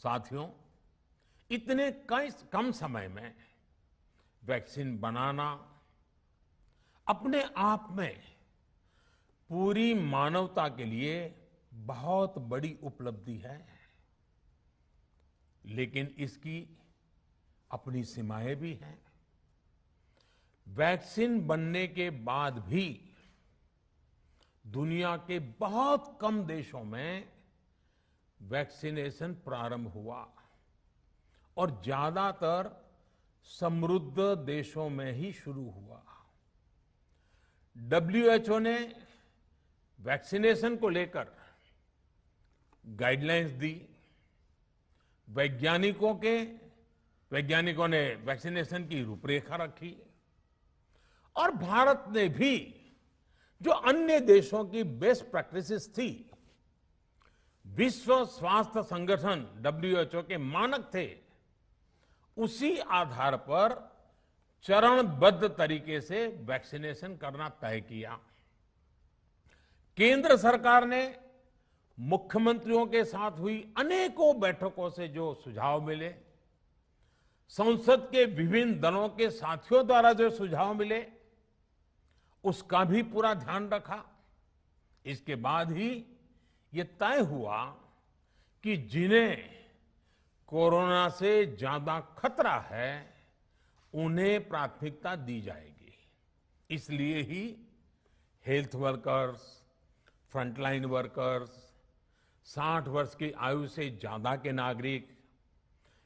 साथियों, इतने कम समय में वैक्सीन बनाना अपने आप में पूरी मानवता के लिए बहुत बड़ी उपलब्धि है, लेकिन इसकी अपनी सीमाएं भी हैं। वैक्सीन बनने के बाद भी दुनिया के बहुत कम देशों में वैक्सीनेशन प्रारंभ हुआ और ज्यादातर समृद्ध देशों में ही शुरू हुआ। WHO ने वैक्सीनेशन को लेकर गाइडलाइंस दी। वैज्ञानिकों ने वैक्सीनेशन की रूपरेखा रखी और भारत ने भी जो अन्य देशों की बेस्ट प्रैक्टिसेस थी, विश्व स्वास्थ्य संगठन WHO के मानक थे, उसी आधार पर चरणबद्ध तरीके से वैक्सीनेशन करना तय किया। केंद्र सरकार ने मुख्यमंत्रियों के साथ हुई अनेकों बैठकों से जो सुझाव मिले, संसद के विभिन्न दलों के साथियों द्वारा जो सुझाव मिले, उसका भी पूरा ध्यान रखा। इसके बाद ही ये तय हुआ कि जिन्हें कोरोना से ज्यादा खतरा है, उन्हें प्राथमिकता दी जाएगी। इसलिए ही हेल्थ वर्कर्स, फ्रंटलाइन वर्कर्स, 60 वर्ष की आयु से ज्यादा के नागरिक,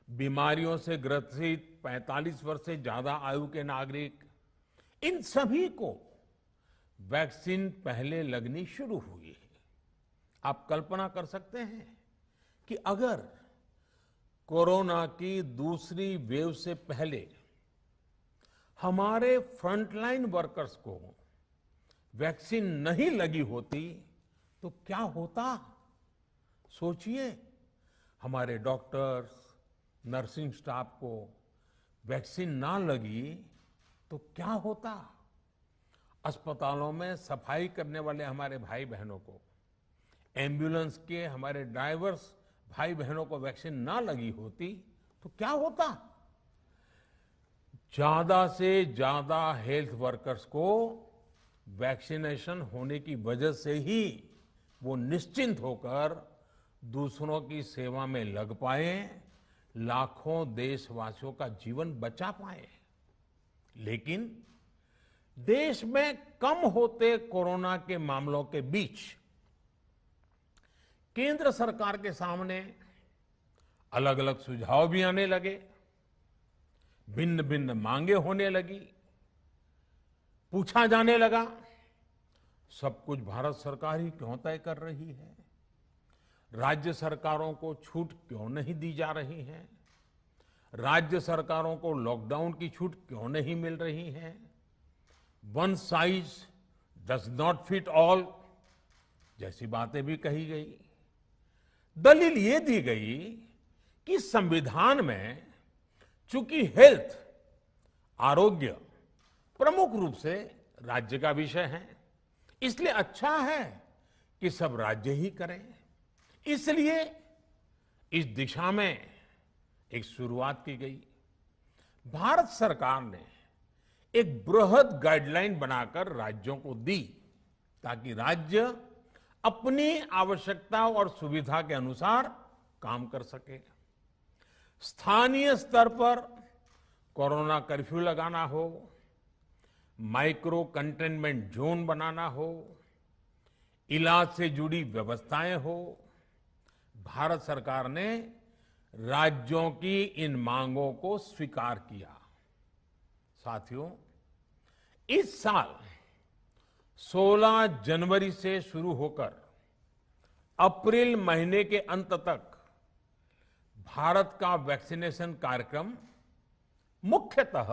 बीमारियों से ग्रसित 45 वर्ष से ज्यादा आयु के नागरिक, इन सभी को वैक्सीन पहले लगनी शुरू हुई है। आप कल्पना कर सकते हैं कि अगर कोरोना की दूसरी वेव से पहले हमारे फ्रंटलाइन वर्कर्स को वैक्सीन नहीं लगी होती तो क्या होता? सोचिए, हमारे डॉक्टर्स, नर्सिंग स्टाफ को वैक्सीन ना लगी तो क्या होता? अस्पतालों में सफाई करने वाले हमारे भाई बहनों को, एम्बुलेंस के हमारे ड्राइवर्स भाई बहनों को वैक्सीन ना लगी होती तो क्या होता? ज्यादा से ज्यादा हेल्थ वर्कर्स को वैक्सीनेशन होने की वजह से ही वो निश्चिंत होकर दूसरों की सेवा में लग पाए, लाखों देशवासियों का जीवन बचा पाए। लेकिन देश में कम होते कोरोना के मामलों के बीच केंद्र सरकार के सामने अलग अलग सुझाव भी आने लगे, भिन्न भिन्न मांगे होने लगी, पूछा जाने लगा, सब कुछ भारत सरकार ही क्यों तय कर रही है? राज्य सरकारों को छूट क्यों नहीं दी जा रही है? राज्य सरकारों को लॉकडाउन की छूट क्यों नहीं मिल रही है? One size does not fit all जैसी बातें भी कही गई। दलील ये दी गई कि संविधान में चूंकि हेल्थ, आरोग्य प्रमुख रूप से राज्य का विषय है, इसलिए अच्छा है कि सब राज्य ही करें। इसलिए इस दिशा में एक शुरुआत की गई। भारत सरकार ने एक बृहद गाइडलाइन बनाकर राज्यों को दी ताकि राज्य अपनी आवश्यकता और सुविधा के अनुसार काम कर सके। स्थानीय स्तर पर कोरोना कर्फ्यू लगाना हो, माइक्रो कंटेनमेंट जोन बनाना हो, इलाज से जुड़ी व्यवस्थाएं हो, भारत सरकार ने राज्यों की इन मांगों को स्वीकार किया। साथियों, इस साल 16 जनवरी से शुरू होकर अप्रैल महीने के अंत तक भारत का वैक्सीनेशन कार्यक्रम मुख्यतः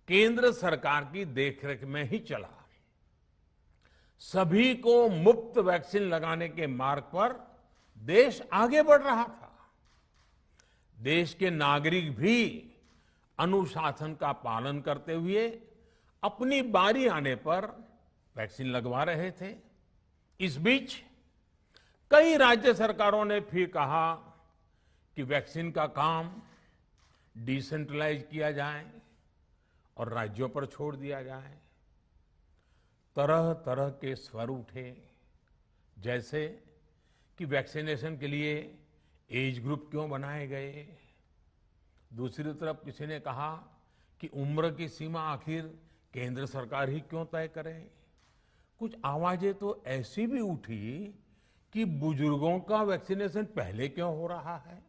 केंद्र सरकार की देखरेख में ही चला। सभी को मुफ्त वैक्सीन लगाने के मार्ग पर देश आगे बढ़ रहा था। देश के नागरिक भी अनुशासन का पालन करते हुए अपनी बारी आने पर वैक्सीन लगवा रहे थे। इस बीच कई राज्य सरकारों ने फिर कहा कि वैक्सीन का काम डिसेंट्रलाइज किया जाए और राज्यों पर छोड़ दिया जाए। तरह तरह के स्वर उठे, जैसे कि वैक्सीनेशन के लिए एज ग्रुप क्यों बनाए गए। दूसरी तरफ किसी ने कहा कि उम्र की सीमा आखिर केंद्र सरकार ही क्यों तय करे। कुछ आवाजें तो ऐसी भी उठी कि बुजुर्गों का वैक्सीनेशन पहले क्यों हो रहा है।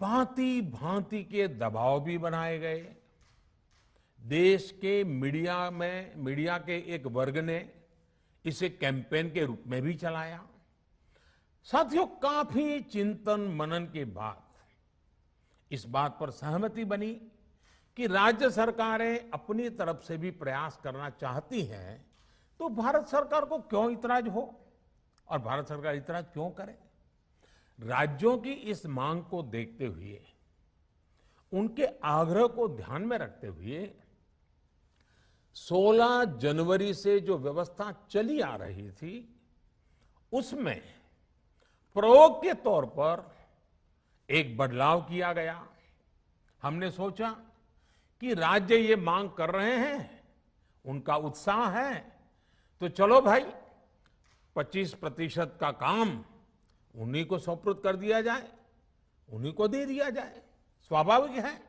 भांति भांति के दबाव भी बनाए गए। देश के मीडिया के एक वर्ग ने इसे कैंपेन के रूप में भी चलाया। साथियों, काफी चिंतन मनन के बाद इस बात पर सहमति बनी कि राज्य सरकारें अपनी तरफ से भी प्रयास करना चाहती हैं, तो भारत सरकार को क्यों इतराज हो और भारत सरकार इतराज क्यों करे। राज्यों की इस मांग को देखते हुए, उनके आग्रह को ध्यान में रखते हुए 16 जनवरी से जो व्यवस्था चली आ रही थी, उसमें प्रयोग के तौर पर एक बदलाव किया गया। हमने सोचा कि राज्य ये मांग कर रहे हैं, उनका उत्साह है, तो चलो भाई 25% का काम उन्हीं को सुपुर्द कर दिया जाए, उन्हीं को दे दिया जाए। स्वाभाविक है,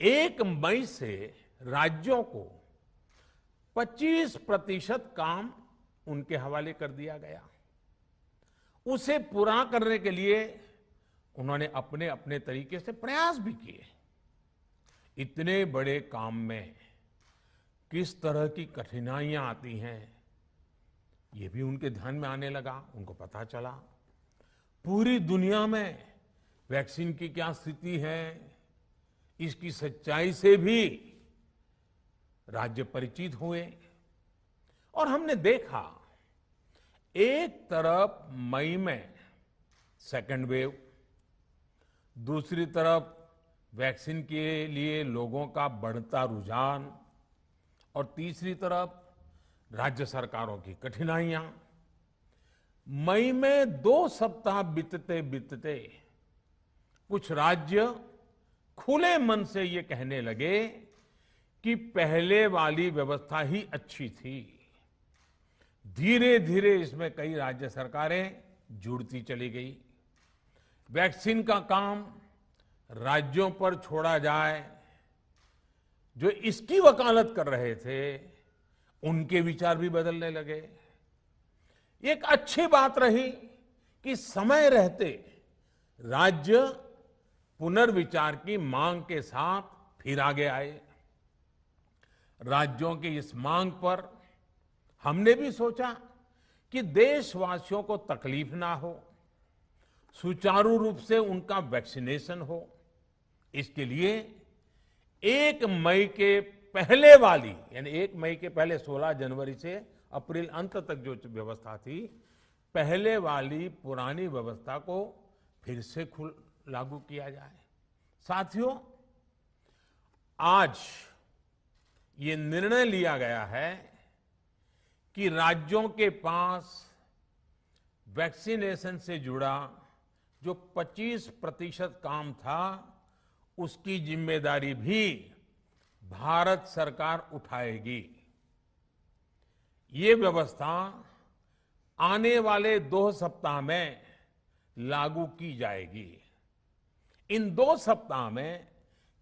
1 मई से राज्यों को 25% काम उनके हवाले कर दिया गया। उसे पूरा करने के लिए उन्होंने अपने अपने तरीके से प्रयास भी किए। इतने बड़े काम में किस तरह की कठिनाइयां आती हैं, ये भी उनके ध्यान में आने लगा। उनको पता चला पूरी दुनिया में वैक्सीन की क्या स्थिति है, इसकी सच्चाई से भी राज्य परिचित हुए। और हमने देखा, एक तरफ मई में सेकेंड वेव, दूसरी तरफ वैक्सीन के लिए लोगों का बढ़ता रुझान, और तीसरी तरफ राज्य सरकारों की कठिनाइयां। मई में 2 सप्ताह बीतते बीतते कुछ राज्य खुले मन से ये कहने लगे कि पहले वाली व्यवस्था ही अच्छी थी। धीरे धीरे इसमें कई राज्य सरकारें जुड़ती चली गई। वैक्सीन का काम राज्यों पर छोड़ा जाए, जो इसकी वकालत कर रहे थे, उनके विचार भी बदलने लगे। एक अच्छी बात रही कि समय रहते राज्य पुनर्विचार की मांग के साथ फिर आगे आए। राज्यों की इस मांग पर हमने भी सोचा कि देशवासियों को तकलीफ ना हो, सुचारू रूप से उनका वैक्सीनेशन हो। इसके लिए 1 मई के पहले वाली, यानी 1 मई के पहले 16 जनवरी से अप्रैल अंत तक जो व्यवस्था थी, पहले वाली पुरानी व्यवस्था को फिर से लागू किया जाए। साथियों, आज ये निर्णय लिया गया है कि राज्यों के पास वैक्सीनेशन से जुड़ा जो 25% काम था, उसकी जिम्मेदारी भी भारत सरकार उठाएगी। ये व्यवस्था आने वाले 2 सप्ताह में लागू की जाएगी। इन 2 सप्ताह में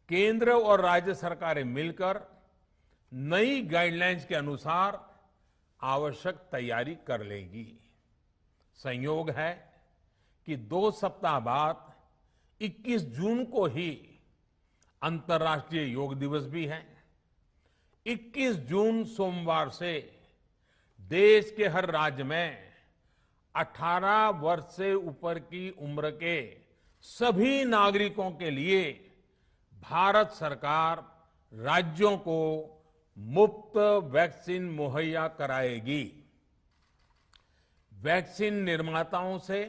केंद्र और राज्य सरकारें मिलकर नई गाइडलाइंस के अनुसार आवश्यक तैयारी कर लेंगी। संयोग है कि 2 सप्ताह बाद 21 जून को ही अंतर्राष्ट्रीय योग दिवस भी है। 21 जून सोमवार से देश के हर राज्य में 18 वर्ष से ऊपर की उम्र के सभी नागरिकों के लिए भारत सरकार राज्यों को मुफ्त वैक्सीन मुहैया कराएगी। वैक्सीन निर्माताओं से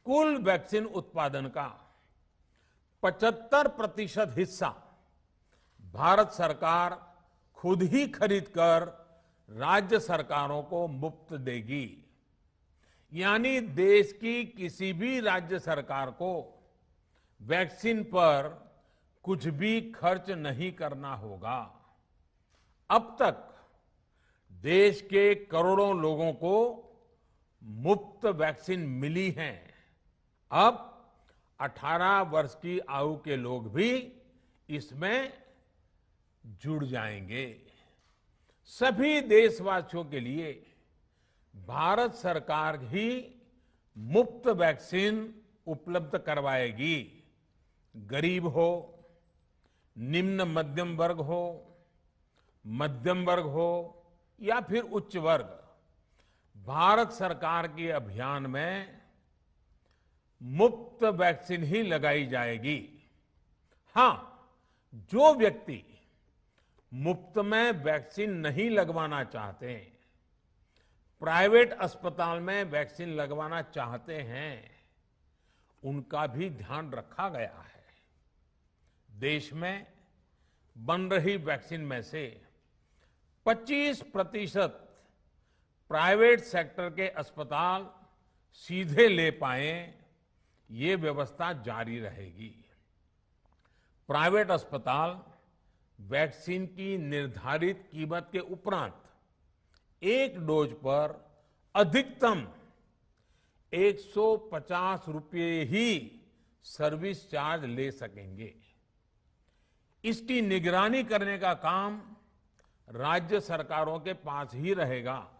कुल वैक्सीन उत्पादन का 75% हिस्सा भारत सरकार खुद ही खरीदकर राज्य सरकारों को मुफ्त देगी। यानी देश की किसी भी राज्य सरकार को वैक्सीन पर कुछ भी खर्च नहीं करना होगा। अब तक देश के करोड़ों लोगों को मुफ्त वैक्सीन मिली है। अब 18 वर्ष की आयु के लोग भी इसमें जुड़ जाएंगे। सभी देशवासियों के लिए भारत सरकार ही मुफ्त वैक्सीन उपलब्ध करवाएगी। गरीब हो, निम्न मध्यम वर्ग हो, मध्यम वर्ग हो या फिर उच्च वर्ग, भारत सरकार के अभियान में मुफ्त वैक्सीन ही लगाई जाएगी। हां, जो व्यक्ति मुफ्त में वैक्सीन नहीं लगवाना चाहते, प्राइवेट अस्पताल में वैक्सीन लगवाना चाहते हैं, उनका भी ध्यान रखा गया है। देश में बन रही वैक्सीन में से 25% प्राइवेट सेक्टर के अस्पताल सीधे ले पाए, ये व्यवस्था जारी रहेगी। प्राइवेट अस्पताल वैक्सीन की निर्धारित कीमत के उपरांत एक डोज पर अधिकतम 150 रुपये ही सर्विस चार्ज ले सकेंगे। इसकी निगरानी करने का काम राज्य सरकारों के पास ही रहेगा।